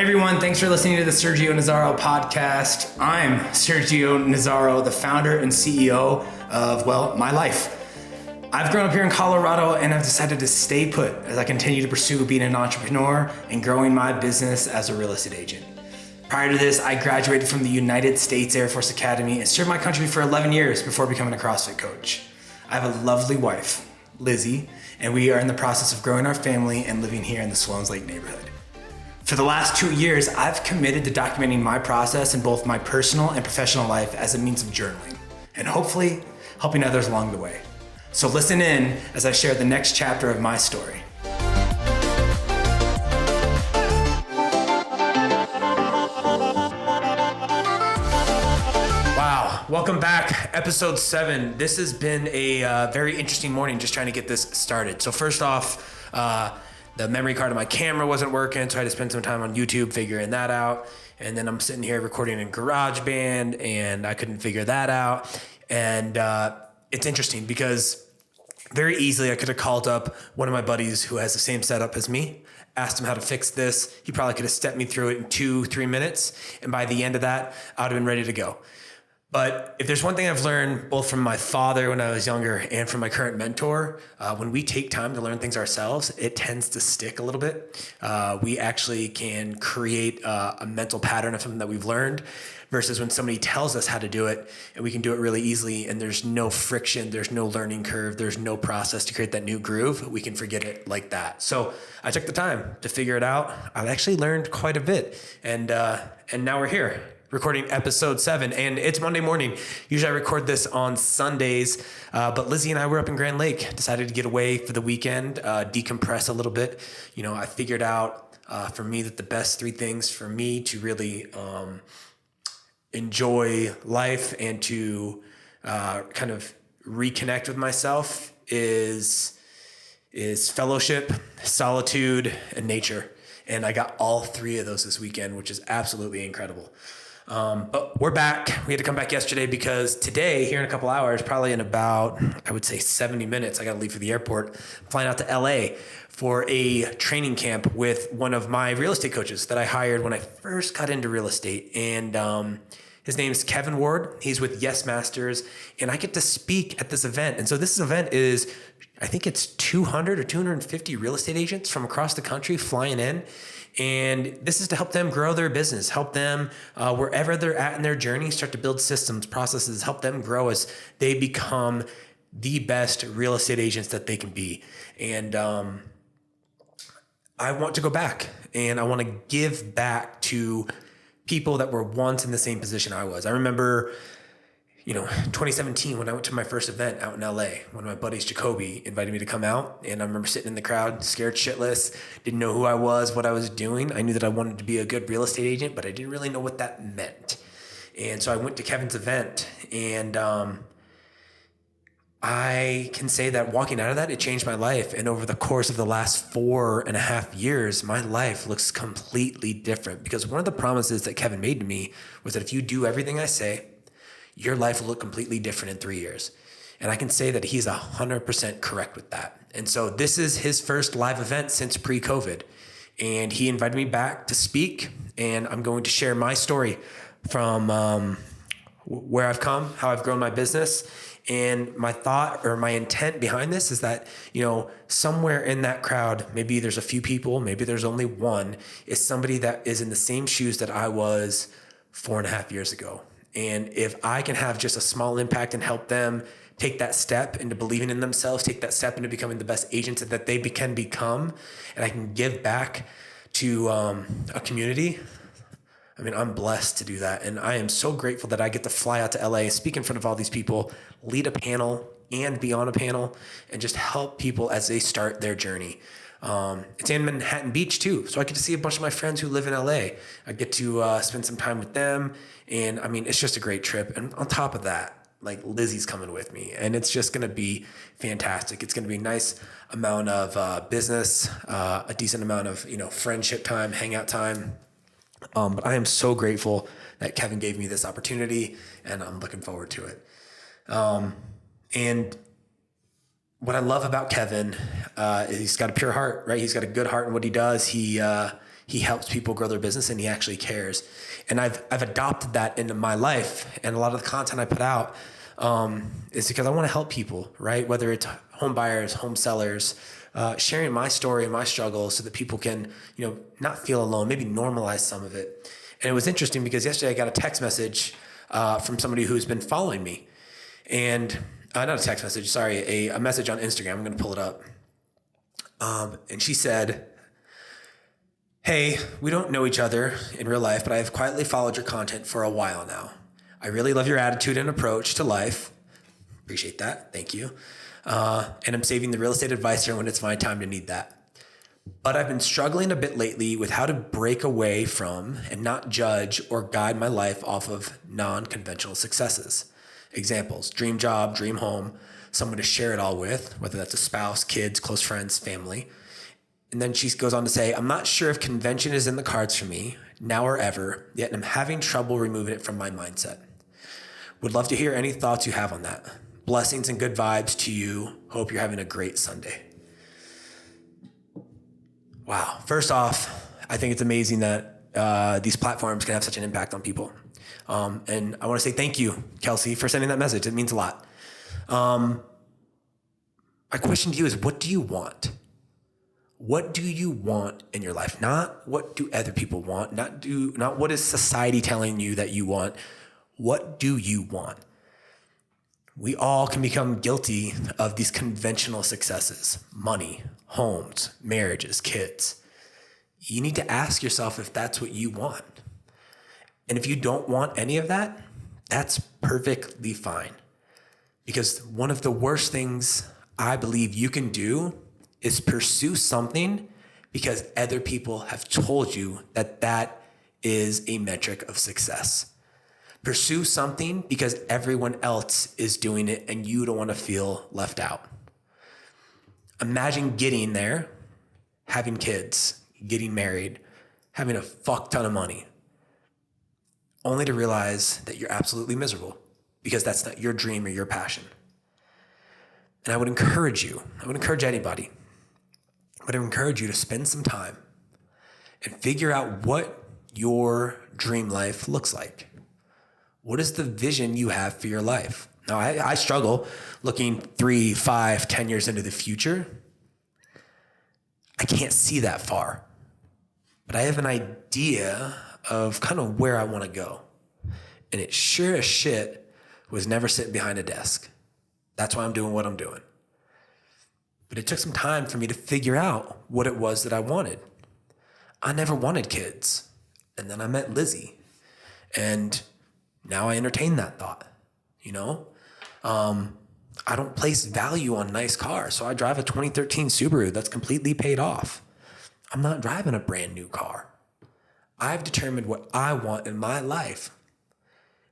everyone. Thanks for listening to the Sergio Nazzaro podcast. I'm Sergio Nazzaro, the founder and CEO of, my life. I've grown up here in Colorado and I've decided to stay put as I continue to pursue being an entrepreneur and growing my business as a real estate agent. Prior to this, I graduated from the United States Air Force Academy and served my country for 11 years before becoming a CrossFit coach. I have a lovely wife, Lizzie, and we are in the process of growing our family and living here in the Swans Lake neighborhood. For the last 2 years, I've committed to documenting my process in both my personal and professional life as a means of journaling, and hopefully helping others along the way. So listen in as I share the next chapter of my story. Wow, welcome back, episode 7. This has been a very interesting morning just trying to get this started. So first off, the memory card of my camera wasn't working, so I had to spend some time on YouTube figuring that out. And then I'm sitting here recording in GarageBand, and I couldn't figure that out. And it's interesting because very easily I could have called up one of my buddies who has the same setup as me, asked him how to fix this. He probably could have stepped me through it in 2-3 minutes. And by the end of that, I would have been ready to go. But if there's one thing I've learned both from my father when I was younger and from my current mentor, when we take time to learn things ourselves, it tends to stick a little bit. We actually can create a mental pattern of something that we've learned versus when somebody tells us how to do it and we can do it really easily and there's no friction, there's no learning curve, there's no process to create that new groove, we can forget it like that. So I took the time to figure it out. I've actually learned quite a bit and now we're here. Recording episode 7, and it's Monday morning. Usually I record this on Sundays, but Lizzie and I were up in Grand Lake, decided to get away for the weekend, decompress a little bit. You know, I figured out for me that the best 3 things for me to really enjoy life and to kind of reconnect with myself is fellowship, solitude, and nature. And I got all 3 of those this weekend, which is absolutely incredible. But we're back. We had to come back yesterday because today, here in a couple hours, probably in about, I would say 70 minutes, I got to leave for the airport, I'm flying out to LA for a training camp with one of my real estate coaches that I hired when I first got into real estate. And his name's Kevin Ward. He's with Yes Masters, and I get to speak at this event. And so this event is, I think it's 200 or 250 real estate agents from across the country flying in. And this is to help them grow their business, help them wherever they're at in their journey, start to build systems, processes, help them grow as they become the best real estate agents that they can be. And I want to go back and I want to give back to people that were once in the same position I was. I remember, 2017 when I went to my first event out in LA, one of my buddies, Jacoby, invited me to come out. And I remember sitting in the crowd, scared shitless, didn't know who I was, what I was doing. I knew that I wanted to be a good real estate agent, but I didn't really know what that meant. And so I went to Kevin's event and I can say that walking out of that, it changed my life. And over the course of the last 4.5 years, my life looks completely different because one of the promises that Kevin made to me was that if you do everything I say, your life will look completely different in 3 years. And I can say that he's 100% correct with that. And so this is his first live event since pre-COVID. And he invited me back to speak. And I'm going to share my story from where I've come, how I've grown my business. And my thought or my intent behind this is that, somewhere in that crowd, maybe there's a few people, maybe there's only one, is somebody that is in the same shoes that I was 4.5 years ago. And if I can have just a small impact and help them take that step into believing in themselves, take that step into becoming the best agents that they can become, and I can give back to a community, I'm blessed to do that. And I am so grateful that I get to fly out to LA, speak in front of all these people, lead a panel and be on a panel and just help people as they start their journey. It's in Manhattan Beach too. So I get to see a bunch of my friends who live in LA. I get to spend some time with them. And it's just a great trip. And on top of that, like Lizzie's coming with me and it's just going to be fantastic. It's going to be a nice amount of business, a decent amount of, friendship time, hangout time. But I am so grateful that Kevin gave me this opportunity and I'm looking forward to it. And what I love about Kevin, is he's got a pure heart, right? He's got a good heart in what he does. He He helps people grow their business and he actually cares. And I've adopted that into my life. And a lot of the content I put out is because I want to help people, right? Whether it's home buyers, home sellers, sharing my story and my struggles so that people can, not feel alone, maybe normalize some of it. And it was interesting because yesterday I got a text message from somebody who's been following me. And not a text message, sorry, a message on Instagram. I'm going to pull it up. And she said, "Hey, we don't know each other in real life, but I have quietly followed your content for a while now. I really love your attitude and approach to life." Appreciate that. Thank you. And I'm saving the real estate advice here when it's my time to need that. "But I've been struggling a bit lately with how to break away from and not judge or guide my life off of non-conventional successes. Examples: dream job, dream home, someone to share it all with, whether that's a spouse, kids, close friends, family." And then she goes on to say, "I'm not sure if convention is in the cards for me, now or ever, yet I'm having trouble removing it from my mindset. Would love to hear any thoughts you have on that. Blessings and good vibes to you. Hope you're having a great Sunday." Wow. First off, I think it's amazing that these platforms can have such an impact on people. And I want to say thank you, Kelsey, for sending that message. It means a lot. My question to you is, what do you want? What do you want in your life? Not what do other people want, not what is society telling you that you want. What do you want? We all can become guilty of these conventional successes: money, homes, marriages, kids. You need to ask yourself if that's what you want. And if you don't want any of that, that's perfectly fine. Because one of the worst things I believe you can do is pursue something because other people have told you that that is a metric of success. Pursue something because everyone else is doing it and you don't want to feel left out. Imagine getting there, having kids, getting married, having a fuck ton of money, only to realize that you're absolutely miserable because that's not your dream or your passion. And I would encourage anybody, I would encourage you to spend some time and figure out what your dream life looks like. What is the vision you have for your life? Now, I struggle looking 3, 5, 10 years into the future. I can't see that far, but I have an idea of kind of where I want to go. And it sure as shit was never sitting behind a desk. That's why I'm doing what I'm doing. But it took some time for me to figure out what it was that I wanted. I never wanted kids. And then I met Lizzie. And now I entertain that thought, I don't place value on nice cars. So I drive a 2013 Subaru that's completely paid off. I'm not driving a brand new car. I've determined what I want in my life.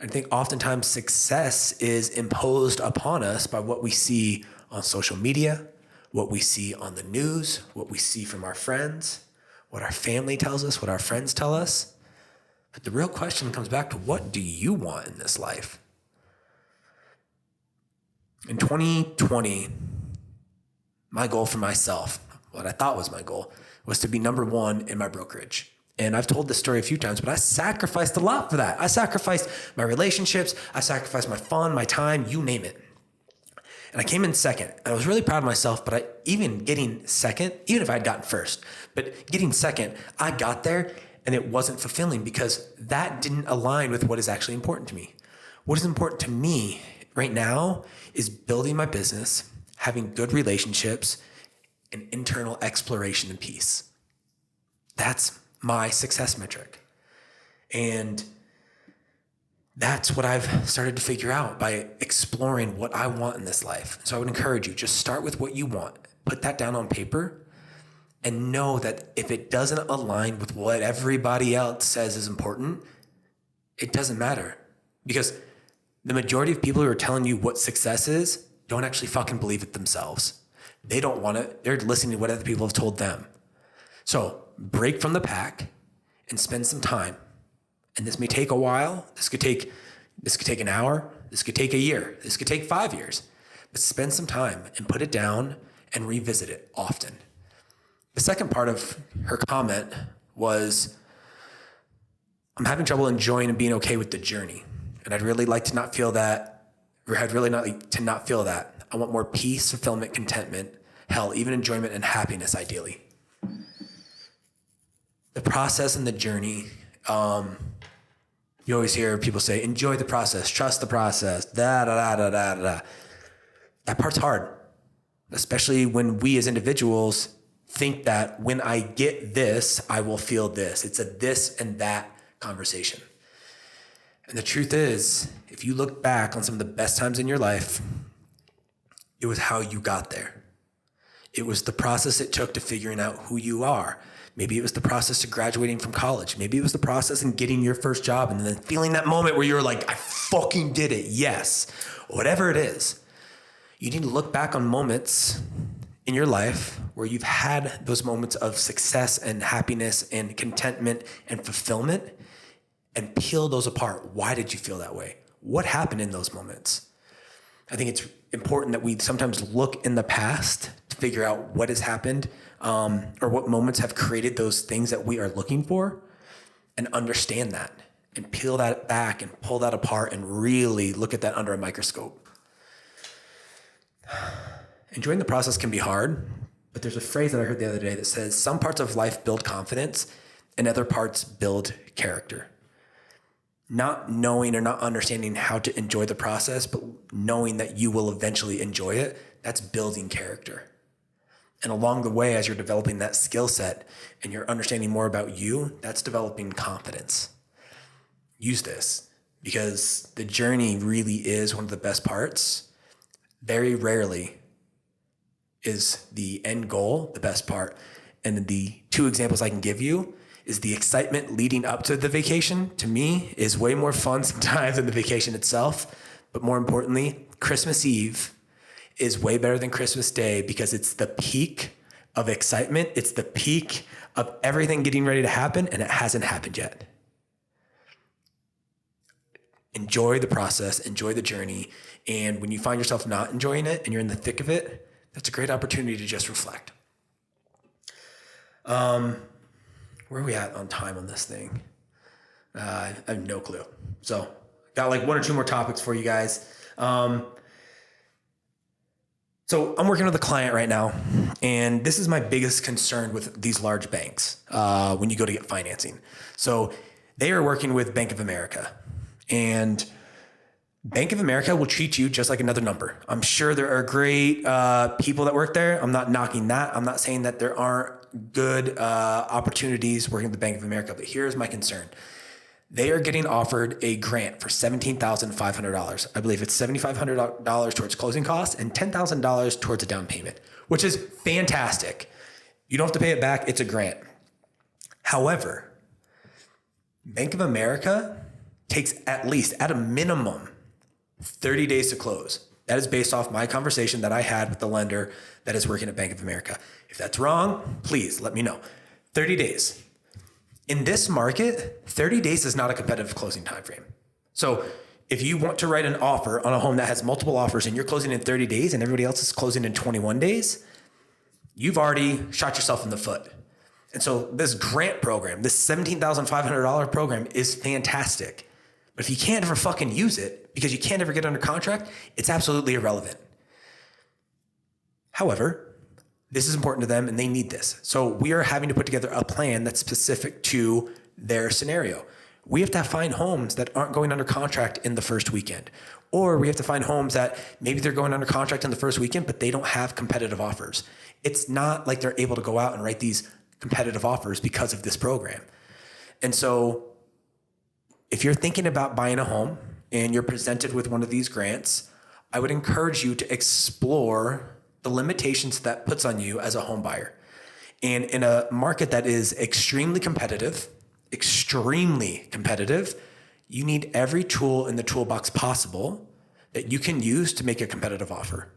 I think oftentimes success is imposed upon us by what we see on social media, what we see on the news, what we see from our friends, what our family tells us, what our friends tell us. But the real question comes back to, what do you want in this life? In 2020, my goal for myself, what I thought was my goal, was to be number one in my brokerage. And I've told this story a few times, but I sacrificed a lot for that. I sacrificed my relationships. I sacrificed my fun, my time, you name it. And I came in second. I was really proud of myself, but even getting second, even if I had gotten first, but getting second, I got there and it wasn't fulfilling because that didn't align with what is actually important to me. What is important to me right now is building my business, having good relationships, and internal exploration and peace. That's my success metric. And that's what I've started to figure out by exploring what I want in this life. So I would encourage you, just start with what you want. Put that down on paper and know that if it doesn't align with what everybody else says is important, it doesn't matter. Because the majority of people who are telling you what success is don't actually fucking believe it themselves. They don't want it. They're listening to what other people have told them. So break from the pack and spend some time. And this may take a while. This could take an hour. This could take a year. This could take 5 years. But spend some time and put it down and revisit it often. The second part of her comment was I'm having trouble enjoying and being okay with the journey. And I'd really like to not feel that, or I'd really not like to not feel that. I want more peace, fulfillment, contentment, hell, even enjoyment and happiness, ideally. The process and the journey, you always hear people say, enjoy the process, trust the process, da, da, da, da, da, da. That part's hard, especially when we as individuals think that when I get this, I will feel this. It's a this and that conversation. And the truth is, if you look back on some of the best times in your life, it was how you got there. It was the process it took to figuring out who you are. Maybe it was the process to graduating from college. Maybe it was the process in getting your first job and then feeling that moment where you're like, I fucking did it. Yes. Whatever it is. You need to look back on moments in your life where you've had those moments of success and happiness and contentment and fulfillment and peel those apart. Why did you feel that way? What happened in those moments? I think it's important that we sometimes look in the past to figure out what has happened, or what moments have created those things that we are looking for, and understand that and peel that back and pull that apart and really look at that under a microscope. Enjoying the process can be hard, but there's a phrase that I heard the other day that says some parts of life build confidence and other parts build character. Not knowing or not understanding how to enjoy the process, but knowing that you will eventually enjoy it, that's building character. And along the way, as you're developing that skill set and you're understanding more about you, that's developing confidence. Use this, because the journey really is one of the best parts. Very rarely is the end goal the best part. And the two examples I can give you is the excitement leading up to the vacation, to me, is way more fun sometimes than the vacation itself. But more importantly, Christmas Eve is way better than Christmas Day because it's the peak of excitement. It's the peak of everything getting ready to happen, and it hasn't happened yet. Enjoy the process, enjoy the journey. And when you find yourself not enjoying it and you're in the thick of it, that's a great opportunity to just reflect. Where are we at on time on this thing? I have no clue. So got like one or two more topics for you guys. So I'm working with a client right now, and this is my biggest concern with these large banks when you go to get financing. So they are working with Bank of America, and Bank of America will treat you just like another number. I'm sure there are great people that work there. I'm not knocking that. I'm not saying that there aren't good opportunities working with the Bank of America, but here's my concern. They are getting offered a grant for $17,500. I believe it's $7,500 towards closing costs and $10,000 towards a down payment, which is fantastic. You don't have to pay it back. It's a grant. However, Bank of America takes at least, at a minimum, 30 days to close. That is based off my conversation that I had with the lender that is working at Bank of America. If that's wrong, please let me know. 30 days. In this market, 30 days is not a competitive closing time frame. So if you want to write an offer on a home that has multiple offers and you're closing in 30 days and everybody else is closing in 21 days, you've already shot yourself in the foot. And so this grant program, this $17,500 program is fantastic. But if you can't ever fucking use it because you can't ever get under contract, it's absolutely irrelevant. However, this is important to them and they need this. So we are having to put together a plan that's specific to their scenario. We have to find homes that aren't going under contract in the first weekend. Or we have to find homes that maybe they're going under contract in the first weekend, but they don't have competitive offers. It's not like they're able to go out and write these competitive offers because of this program. And so if you're thinking about buying a home and you're presented with one of these grants, I would encourage you to explore the limitations that puts on you as a home buyer. And in a market that is extremely competitive, you need every tool in the toolbox possible that you can use to make a competitive offer.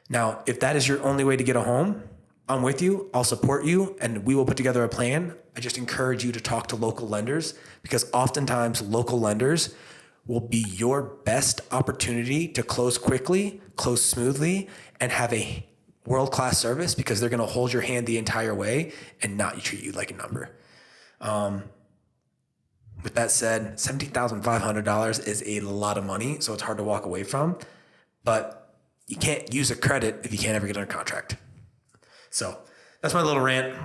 Now, if that is your only way to get a home, I'm with you, I'll support you, and we will put together a plan. I just encourage you to talk to local lenders because oftentimes local lenders will be your best opportunity to close quickly, close smoothly, and have a world-class service because they're gonna hold your hand the entire way and not treat you like a number. With that said, $17,500 is a lot of money, so it's hard to walk away from. But you can't use a credit if you can't ever get under contract. So that's my little rant.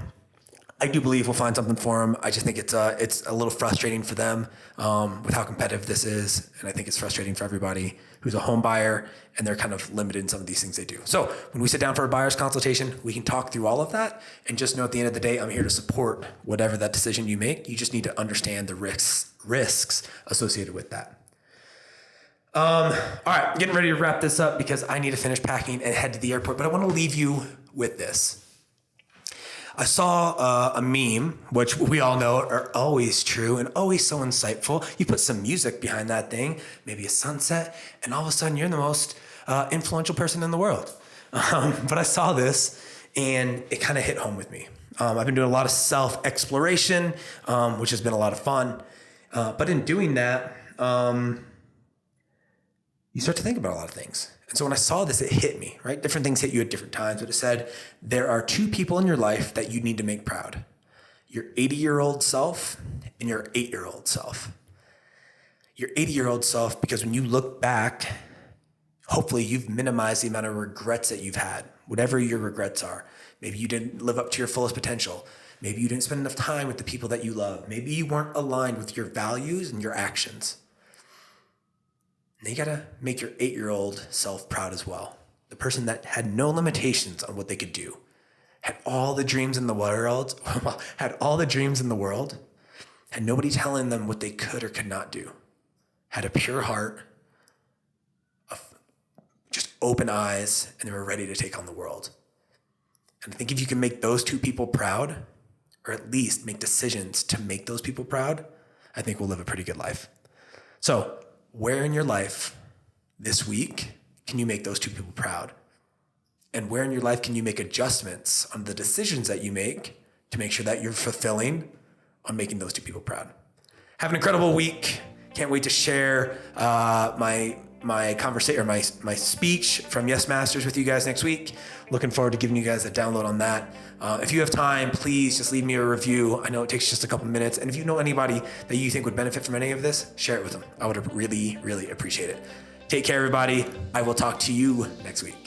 I do believe we'll find something for them. I just think it's a little frustrating for them with how competitive this is, and I think it's frustrating for everybody who's a home buyer, and they're kind of limited in some of these things they do. So when we sit down for a buyer's consultation, we can talk through all of that, and just know at the end of the day, I'm here to support whatever that decision you make. You just need to understand the risks associated with that. All right, I'm getting ready to wrap this up because I need to finish packing and head to the airport, but I want to leave you with this. I saw a meme, which we all know are always true and always so insightful. You put some music behind that thing, maybe a sunset, and all of a sudden you're the most influential person in the world. But I saw this and it kind of hit home with me. I've been doing a lot of self-exploration, which has been a lot of fun. But in doing that, you start to think about a lot of things. And so when I saw this, it hit me, right? Different things hit you at different times, but it said, there are two people in your life that you need to make proud. Your 80-year-old self and your 8-year-old self. Your 80-year-old self, because when you look back, hopefully you've minimized the amount of regrets that you've had, whatever your regrets are. Maybe you didn't live up to your fullest potential. Maybe you didn't spend enough time with the people that you love. Maybe you weren't aligned with your values and your actions. And you gotta make your 8-year-old self proud as well. The person that had no limitations on what they could do, had all the dreams in the world, had nobody telling them what they could or could not do, had a pure heart, just open eyes, and they were ready to take on the world. And I think if you can make those two people proud, or at least make decisions to make those people proud, I think we'll live a pretty good life. So, where in your life this week can you make those two people proud? And where in your life can you make adjustments on the decisions that you make to make sure that you're fulfilling on making those two people proud? Have an incredible week. Can't wait to share my conversation or my speech from Yes Masters with you guys next week. Looking forward to giving you guys a download on that. If you have time, please just leave me a review. I know it takes just a couple minutes. And if you know anybody that you think would benefit from any of this, share it with them. I would really, really appreciate it. Take care, everybody. I will talk to you next week.